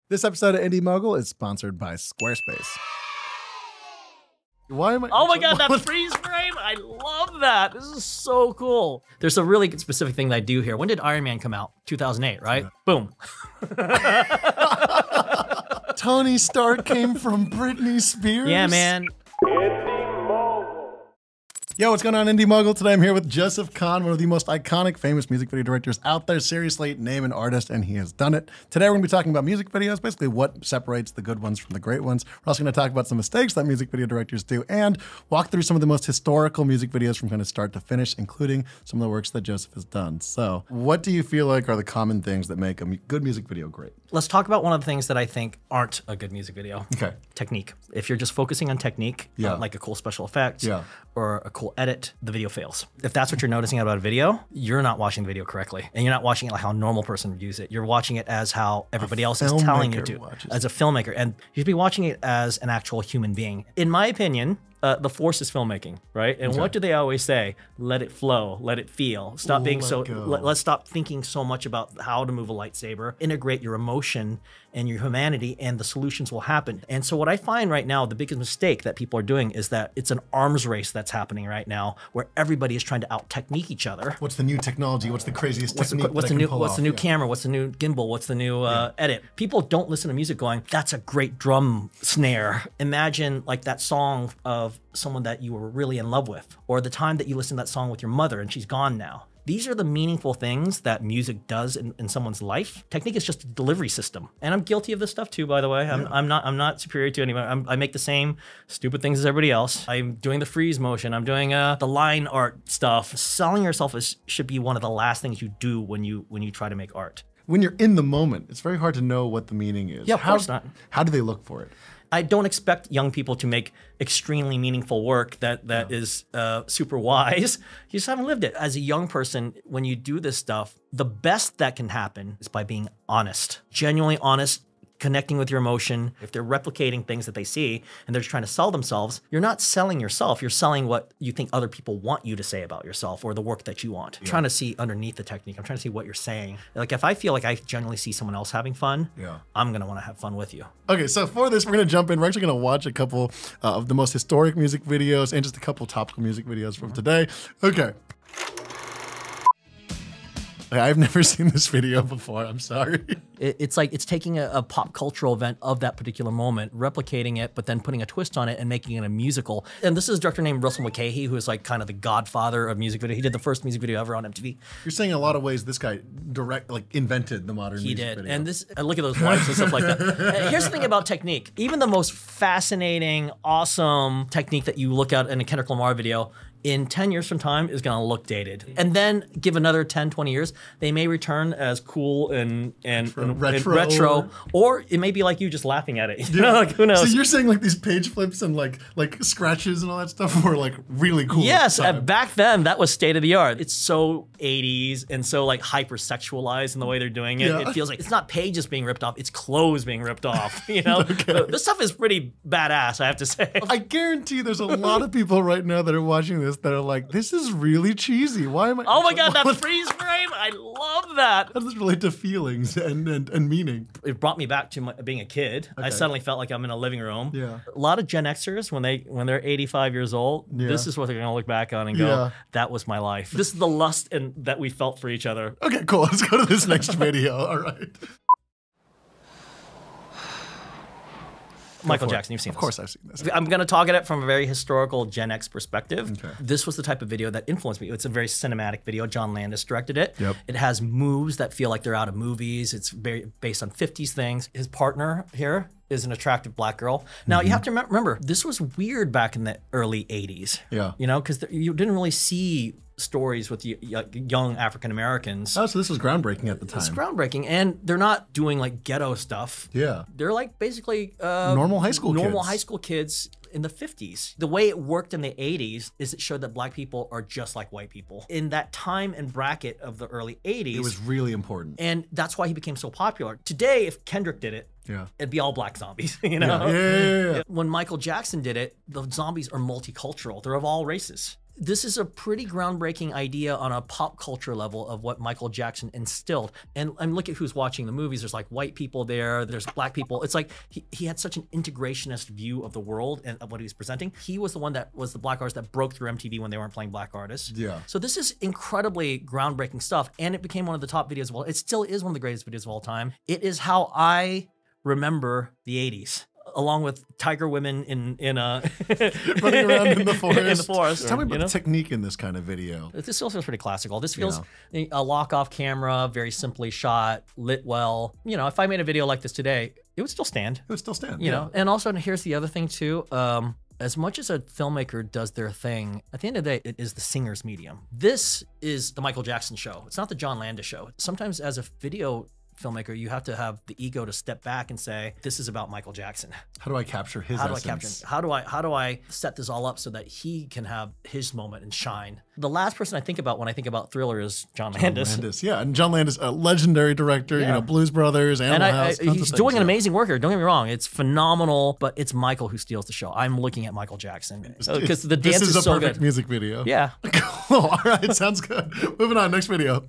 This episode of Indie Mogul is sponsored by Squarespace. Why am I? Oh my god, that freeze frame! I love that. This is so cool. There's a really specific thing that I do here. When did Iron Man come out? 2008, right? Yeah. Boom. Tony Stark came from Britney Spears? Yeah, man. Yo, what's going on, Indie Mogul? Today I'm here with Joseph Kahn, one of the most iconic, famous music video directors out there. Seriously, name an artist, and he has done it. Today we're going to be talking about music videos, basically what separates the good ones from the great ones. We're also going to talk about some mistakes that music video directors do, and walk through some of the most historical music videos from kind of start to finish, including some of the works that Joseph has done. So, what do you feel like are the common things that make a good music video great? Let's talk about one of the things that I think aren't a good music video. Okay. Technique. If you're just focusing on technique, like a cool special effect or a cool edit, the video fails. If that's what you're noticing about a video, you're not watching the video correctly. And you're not watching it like how a normal person would use it. You're watching it as how everybody else is telling you to, as a filmmaker. And you should be watching it as an actual human being. In my opinion, the force is filmmaking, right? And what do they always say? Let it flow, let it feel. Stop being so, let's stop thinking so much about how to move a lightsaber. Integrate your emotion and your humanity, and the solutions will happen. And so what I find right now, the biggest mistake that people are doing is that it's an arms race that's happening right now, where everybody is trying to out-technique each other. What's the new technology? What's the craziest technique? What's the new camera? What's the new gimbal? What's the new edit? People don't listen to music going, that's a great drum snare. Imagine like that song of someone that you were really in love with, or the time that you listened to that song with your mother and she's gone now. These are the meaningful things that music does in someone's life. Technique is just a delivery system. And I'm guilty of this stuff too, by the way. I'm not superior to anyone. I make the same stupid things as everybody else. I'm doing the freeze motion. I'm doing the line art stuff. Selling yourself should be one of the last things you do when you try to make art. When you're in the moment, it's very hard to know what the meaning is. Yeah, of course not. How do they look for it? I don't expect young people to make extremely meaningful work that is super wise. You just haven't lived it. As a young person, when you do this stuff, the best that can happen is by being honest, genuinely honest, connecting with your emotion. If they're replicating things that they see and they're just trying to sell themselves, you're not selling yourself. You're selling what you think other people want you to say about yourself or the work that you want. I'm trying to see underneath the technique. I'm trying to see what you're saying. Like if I feel like I generally see someone else having fun, I'm gonna wanna have fun with you. Okay, so for this, we're gonna jump in. We're actually gonna watch a couple of the most historic music videos and just a couple topical music videos from today. Okay. I've never seen this video before, I'm sorry. It's like it's taking a pop cultural event of that particular moment, replicating it, but then putting a twist on it and making it a musical. And this is a director named Russell Mulcahy, who is like kind of the godfather of music video. He did the first music video ever on MTV. You're saying in a lot of ways this guy invented the modern music video. He did, and this, look at those lights and stuff like that. Here's the thing about technique. Even the most fascinating, awesome technique that you look at in a Kendrick Lamar video, in 10 years from time is gonna look dated. And then give another 10, 20 years, they may return as cool and retro, or it may be like you just laughing at it. You know, like, who knows? So you're saying like these page flips and like scratches and all that stuff were like really cool. Yes, back then that was state of the art. It's so 80s and so like hyper-sexualized in the way they're doing it. It feels like it's not pages being ripped off, it's clothes being ripped off, you know? This stuff is pretty badass, I have to say. I guarantee there's a lot of people right now that are watching this that are like, this is really cheesy. Why am I? Oh my god, that freeze frame! I love that. How does this relate to feelings and meaning? It brought me back to being a kid. I suddenly felt like I'm in a living room. A lot of Gen Xers, when they're 85 years old, this is what they're gonna look back on and go, that was my life. This is the lust that we felt for each other. Okay, cool. Let's go to this next video. All right. Michael Jackson, you've seen this. Of course I've seen this. I'm gonna talk at it from a very historical Gen X perspective. Okay. This was the type of video that influenced me. It's a very cinematic video. John Landis directed it. It has moves that feel like they're out of movies. It's very based on 50s things. His partner here is an attractive black girl. Now you have to remember, this was weird back in the early 80s. You know, because you didn't really see stories with young African Americans. Oh, so this was groundbreaking at the time. It's groundbreaking, and they're not doing like ghetto stuff. They're like basically normal high school kids in the 50s. The way it worked in the 80s is it showed that black people are just like white people. In that time and bracket of the early 80s, it was really important. And that's why he became so popular. Today, if Kendrick did it, it'd be all black zombies, you know? Yeah. When Michael Jackson did it, the zombies are multicultural. They're of all races. this is a pretty groundbreaking idea on a pop culture level of what Michael Jackson instilled. And look at who's watching the movies. There's like white people there, there's black people. It's like he had such an integrationist view of the world and of what he was presenting. He was the one that was the black artist that broke through MTV when they weren't playing black artists. Yeah. So this is incredibly groundbreaking stuff, and it became one of the top videos of all. It still is one of the greatest videos of all time. It is how I remember the 80s. Along with tiger women in running around in the forest. In the forest. Tell me about the technique in this kind of video. This still feels pretty classical. This feels a lock-off camera, very simply shot, lit well. You know, if I made a video like this today, it would still stand. It would still stand. You know, and also here's the other thing too. As much as a filmmaker does their thing, at the end of the day, it is the singer's medium. This is the Michael Jackson show. It's not the John Landis show. Sometimes as a video filmmaker, you have to have the ego to step back and say, this is about Michael Jackson. How do I capture his essence? How do I set this all up so that he can have his moment and shine? The last person I think about when I think about Thriller is John Landis. Yeah, and John Landis, a legendary director, you know, Blues Brothers, Animal House. He's doing an amazing work here. Don't get me wrong, it's phenomenal, but it's Michael who steals the show. I'm looking at Michael Jackson because the dance is so good. This is a perfect music video. Yeah. Cool. All right, sounds good. Moving on, next video.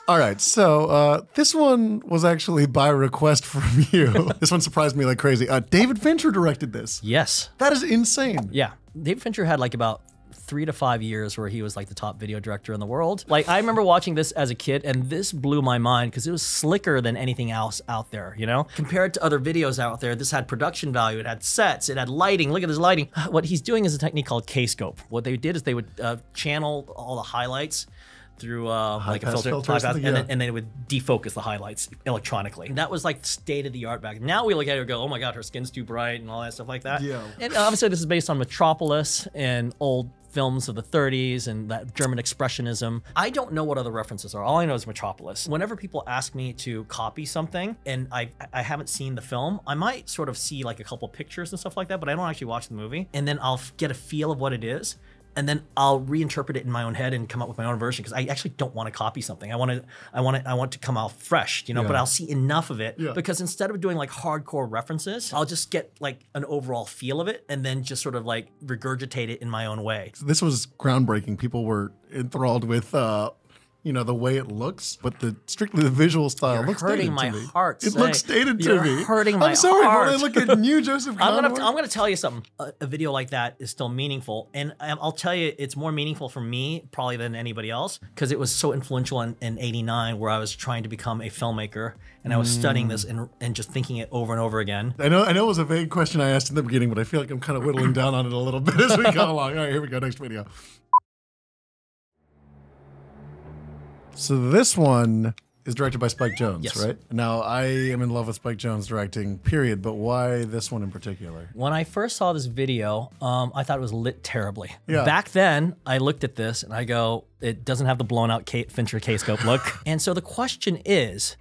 All right, so this one was actually by request from you. This one surprised me like crazy. David Fincher directed this. Yes. That is insane. Yeah. David Fincher had like about 3 to 5 years where he was like the top video director in the world. Like I remember watching this as a kid and this blew my mind because it was slicker than anything else out there, you know? Compared to other videos out there, this had production value, it had sets, it had lighting. Look at this lighting. What he's doing is a technique called K-scope. What they did is they would channel all the highlights through like a filter, and then it would defocus the highlights electronically. And that was like state of the art back. Now we look at it and go, oh my God, her skin's too bright and all that stuff like that. Yeah. And obviously this is based on Metropolis and old films of the 30s and that German expressionism. I don't know what other references are. All I know is Metropolis. Whenever people ask me to copy something and I haven't seen the film, I might sort of see like a couple pictures and stuff like that, but I don't actually watch the movie. And then I'll get a feel of what it is. And then I'll reinterpret it in my own head and come up with my own version because I actually don't want to copy something. I want to come out fresh, you know. But I'll see enough of it because instead of doing like hardcore references, I'll just get like an overall feel of it and then just sort of like regurgitate it in my own way. So this was groundbreaking. People were enthralled with you know, the way it looks, but strictly the visual style looks dated to me. You're hurting my heart. It looks dated to me. You're hurting my heart. I'm sorry, when I look at you, Joseph Conrad. I'm gonna tell you something. A video like that is still meaningful, and I'll tell you, it's more meaningful for me probably than anybody else because it was so influential in '89, where I was trying to become a filmmaker, and I was studying this and just thinking it over and over again. I know it was a vague question I asked in the beginning, but I feel like I'm kind of whittling down on it a little bit as we go along. All right, here we go. Next video. So this one is directed by Spike Jonze, right? Now, I am in love with Spike Jonze directing, period, but why this one in particular? When I first saw this video, I thought it was lit terribly. Yeah. Back then, I looked at this and I go, it doesn't have the blown out Fincher K-scope look. And so the question is,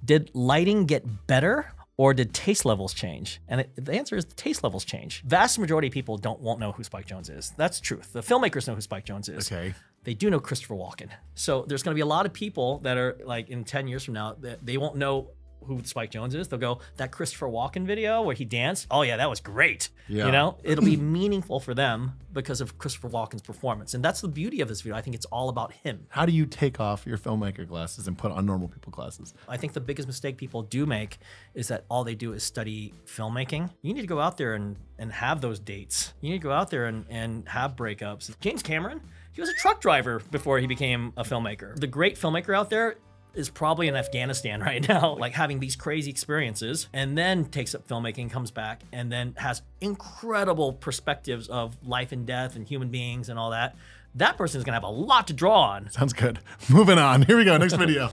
did lighting get better or did taste levels change? And the answer is the taste levels change. Vast majority of people won't know who Spike Jonze is. That's the truth. The filmmakers know who Spike Jonze is. Okay. They do know Christopher Walken. So there's gonna be a lot of people that are like in 10 years from now, that they won't know who Spike Jonze is. They'll go, that Christopher Walken video where he danced, oh yeah, that was great. Yeah. You know, it'll be meaningful for them because of Christopher Walken's performance. And that's the beauty of this video. I think it's all about him. How do you take off your filmmaker glasses and put on normal people glasses? I think the biggest mistake people do make is that all they do is study filmmaking. You need to go out there and have those dates. You need to go out there and have breakups. James Cameron, he was a truck driver before he became a filmmaker. The great filmmaker out there is probably in Afghanistan right now, like having these crazy experiences, and then takes up filmmaking, comes back, and then has incredible perspectives of life and death and human beings and all that. That person is gonna have a lot to draw on. Sounds good. Moving on. Here we go, next video.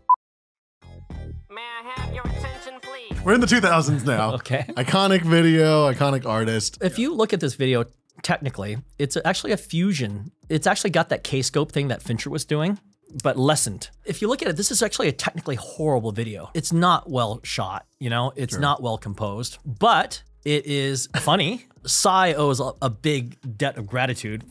May I have your attention, please? We're in the 2000s now. Okay. Iconic video, iconic artist. If you look at this video, technically, it's actually a fusion. It's actually got that K-scope thing that Fincher was doing, but lessened. If you look at it, this is actually a technically horrible video. It's not well shot, you know? It's not well composed, but it is funny. Psy owes a big debt of gratitude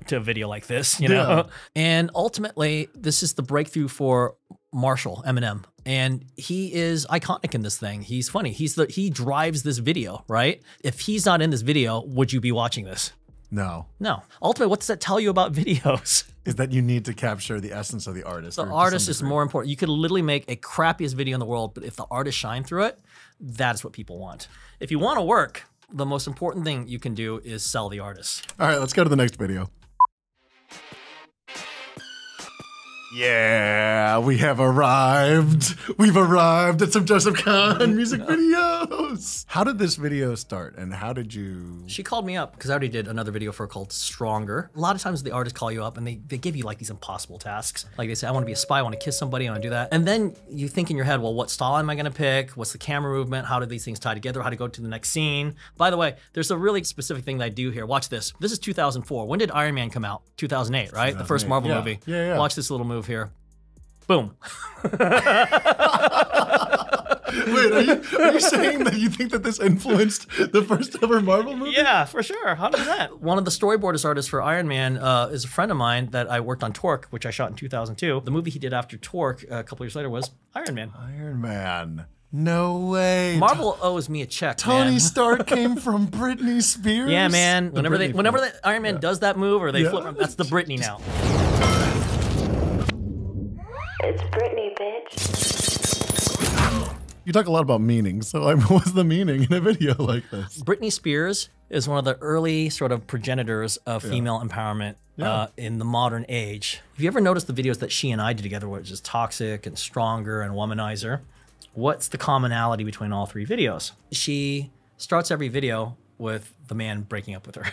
to a video like this, you know? And ultimately, this is the breakthrough for Marshall, Eminem. And he is iconic in this thing. He's funny. He drives this video, right? If he's not in this video, would you be watching this? No. No. Ultimately, what does that tell you about videos? Is that you need to capture the essence of the artist. The artist is more important. You could literally make a crappiest video in the world, but if the artist shine through it, that's what people want. If you want to work, the most important thing you can do is sell the artist. All right, let's go to the next video. Yeah, we have arrived. We've arrived at some Joseph Kahn music videos. How did this video start and how did you? She called me up because I already did another video for her called Stronger. A lot of times the artists call you up and they give you like these impossible tasks. Like they say, I want to be a spy, I want to kiss somebody, I want to do that. And then you think in your head, well, what style am I going to pick? What's the camera movement? How do these things tie together? How to go to the next scene? By the way, there's a really specific thing that I do here. Watch this. This is 2004. When did Iron Man come out? 2008, right? 2008. The first Marvel movie. Yeah. Watch this little move here. Boom. Wait, are you saying that you think that this influenced the first ever Marvel movie? Yeah, for sure. 100%. One of the storyboard artists for Iron Man is a friend of mine that I worked on Torque, which I shot in 2002. The movie he did after Torque a couple years later was Iron Man. Iron Man. No way. Marvel owes me a check, Tony Stark came from Britney Spears? Yeah, man. Whenever the Iron Man does that move or they flip, that's the Britney now. It's Britney, bitch. You talk a lot about meaning, so what's the meaning in a video like this? Britney Spears is one of the early sort of progenitors of female empowerment in the modern age. Have you ever noticed the videos that she and I did together, which is Toxic and Stronger and Womanizer? What's the commonality between all three videos? She starts every video with the man breaking up with her.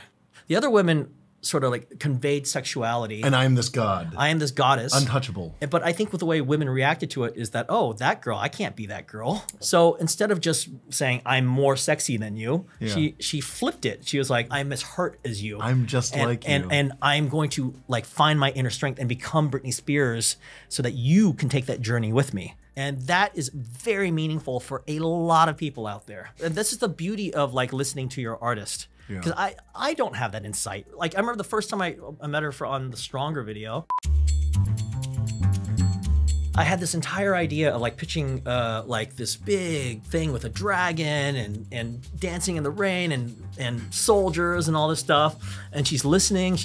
The other women sort of like conveyed sexuality. And I am this god. I am this goddess. Untouchable. But I think with the way women reacted to it is that, oh, that girl, I can't be that girl. So instead of just saying, I'm more sexy than you, she flipped it. She was like, I'm as hurt as you. I'm just like you. And I'm going to like find my inner strength and become Britney Spears so that you can take that journey with me. And that is very meaningful for a lot of people out there. And this is the beauty of like listening to your artist. Because I don't have that insight. Like I remember the first time I met her on the Stronger video. I had this entire idea of like pitching like this big thing with a dragon and dancing in the rain and soldiers and all this stuff. And she's listening.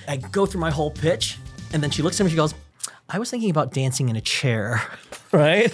I go through my whole pitch and then she looks at me and she goes, I was thinking about dancing in a chair, right?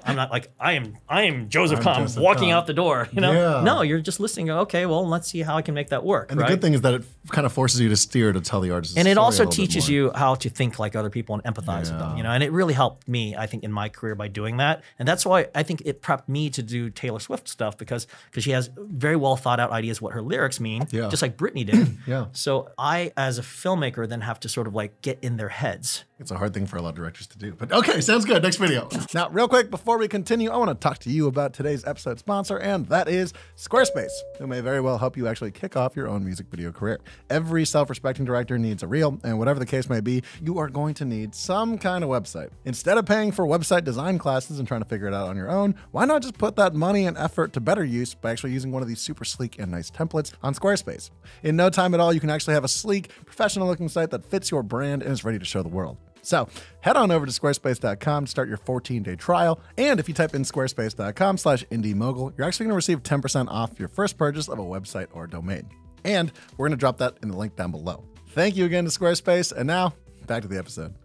I'm not like, I am Joseph Kahn walking out the door, you know? Yeah. No, you're just listening. Okay, well, let's see how I can make that work, And right? the good thing is that it kind of forces you to steer to tell the artist. And it also teaches you how to think like other people and empathize with them, you know? And it really helped me, I think, in my career by doing that. And that's why I think it prepped me to do Taylor Swift stuff because she has very well thought out ideas what her lyrics mean, just like Britney did. So I, as a filmmaker, then have to sort of like get in their heads. It's a hard thing for a lot of directors to do. But okay, sounds good. Next video. Now, real quick, before we continue, I want to talk to you about today's episode sponsor, and that is Squarespace, who may very well help you actually kick off your own music video career. Every self-respecting director needs a reel, and whatever the case may be, you are going to need some kind of website. Instead of paying for website design classes and trying to figure it out on your own, why not just put that money and effort to better use by actually using one of these super sleek and nice templates on Squarespace? In no time at all, you can actually have a sleek, professional-looking site that fits your brand and is ready to show the world. So head on over to squarespace.com to start your 14-day trial. And if you type in squarespace.com/IndieMogul, you're actually going to receive 10% off your first purchase of a website or domain. And we're going to drop that in the link down below. Thank you again to Squarespace. And now back to the episode.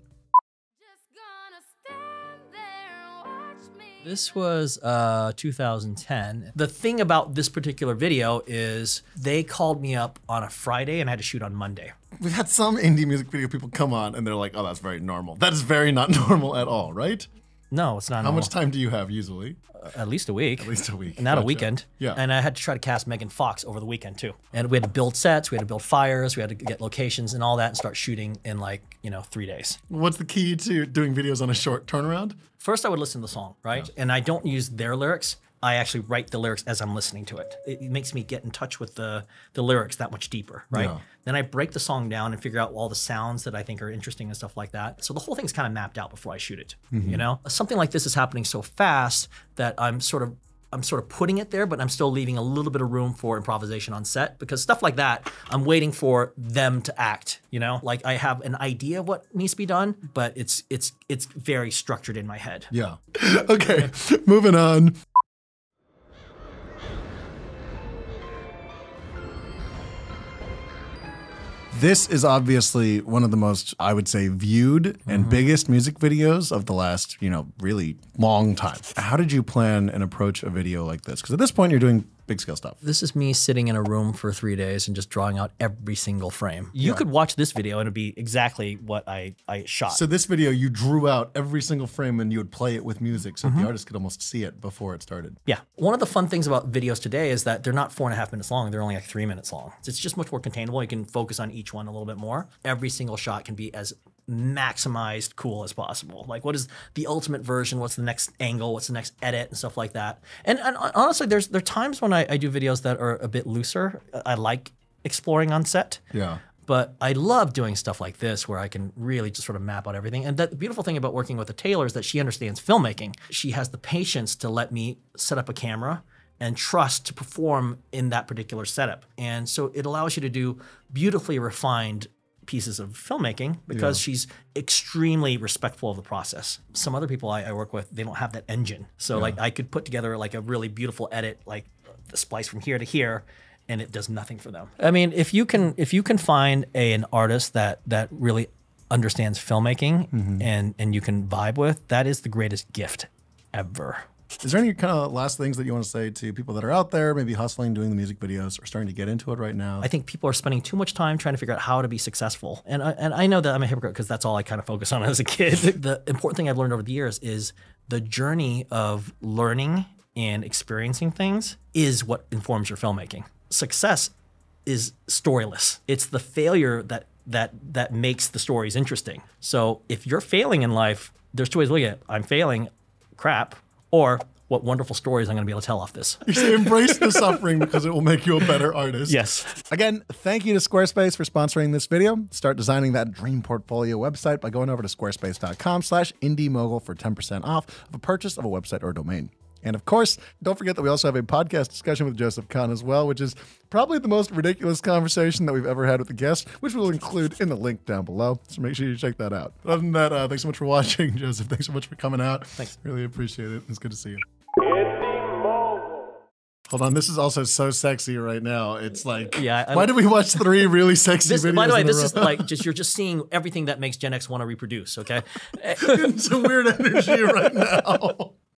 This was 2010. The thing about this particular video is they called me up on a Friday and I had to shoot on Monday. We've had some indie music video people come on and they're like, oh, that's very normal. That is very not normal at all, right? No, it's not How normal. much time do you have usually? At least a week. At least a week. Not a weekend. Yeah. And I had to try to cast Megan Fox over the weekend too. And we had to build sets, we had to build fires, we had to get locations and all that and start shooting in like, 3 days. What's the key to doing videos on a short turnaround? First, I would listen to the song, right? Yeah. And I don't use their lyrics. I actually write the lyrics as I'm listening to it. It makes me get in touch with the lyrics that much deeper, right? Yeah. Then I break the song down and figure out all the sounds that I think are interesting and stuff like that. So the whole thing's kind of mapped out before I shoot it, you know? Something like this is happening so fast that I'm sort of I'm sort of putting it there, but I'm still leaving a little bit of room for improvisation on set, because stuff like that, I'm waiting for them to act, you know? Like I have an idea of what needs to be done, but it's very structured in my head. Yeah. Okay, moving on. This is obviously one of the most, I would say, viewed and biggest music videos of the last, really long time. How did you plan and approach a video like this? Because at this point, you're doing big scale stuff. This is me sitting in a room for 3 days and just drawing out every single frame. You could watch this video and it'd be exactly what I shot. So this video, you drew out every single frame and you would play it with music so the artist could almost see it before it started. Yeah. One of the fun things about videos today is that they're not 4.5 minutes long. They're only like 3 minutes long. It's just much more containable. You can focus on each one a little bit more. Every single shot can be as maximized cool as possible. Like what is the ultimate version? What's the next angle? What's the next edit and stuff like that? And honestly, there are times when I do videos that are a bit looser. I like exploring on set. Yeah. But I love doing stuff like this where I can really just sort of map out everything. And the beautiful thing about working with a Taylor is that she understands filmmaking. She has the patience to let me set up a camera and trust to perform in that particular setup. And so it allows you to do beautifully refined pieces of filmmaking because she's extremely respectful of the process. Some other people I work with, they don't have that engine. So like I could put together like a really beautiful edit, like the splice from here to here, and it does nothing for them. I mean, if you can find an artist that really understands filmmaking and you can vibe with, that is the greatest gift ever. Is there any kind of last things that you want to say to people that are out there, maybe hustling, doing the music videos, or starting to get into it right now? I think people are spending too much time trying to figure out how to be successful. And I know that I'm a hypocrite because that's all I kind of focus on as a kid. The important thing I've learned over the years is the journey of learning and experiencing things is what informs your filmmaking. Success is storyless. It's the failure that makes the stories interesting. So if you're failing in life, there's two ways to look at it. I'm failing, crap, or what wonderful stories I'm going to be able to tell off this. You should embrace the suffering because it will make you a better artist. Yes. Again, thank you to Squarespace for sponsoring this video. Start designing that dream portfolio website by going over to squarespace.com/IndieMogul for 10% off of a purchase of a website or domain. And of course, don't forget that we also have a podcast discussion with Joseph Kahn as well, which is probably the most ridiculous conversation that we've ever had with a guest, which we'll include in the link down below. So make sure you check that out. Other than that, thanks so much for watching, Joseph. Thanks so much for coming out. Thanks. Really appreciate it. It's good to see you. Hold on, this is also so sexy right now. It's like, why did we watch 3 really sexy videos? By the way, this is like you're just seeing everything that makes Gen X want to reproduce, okay? Getting some weird energy right now.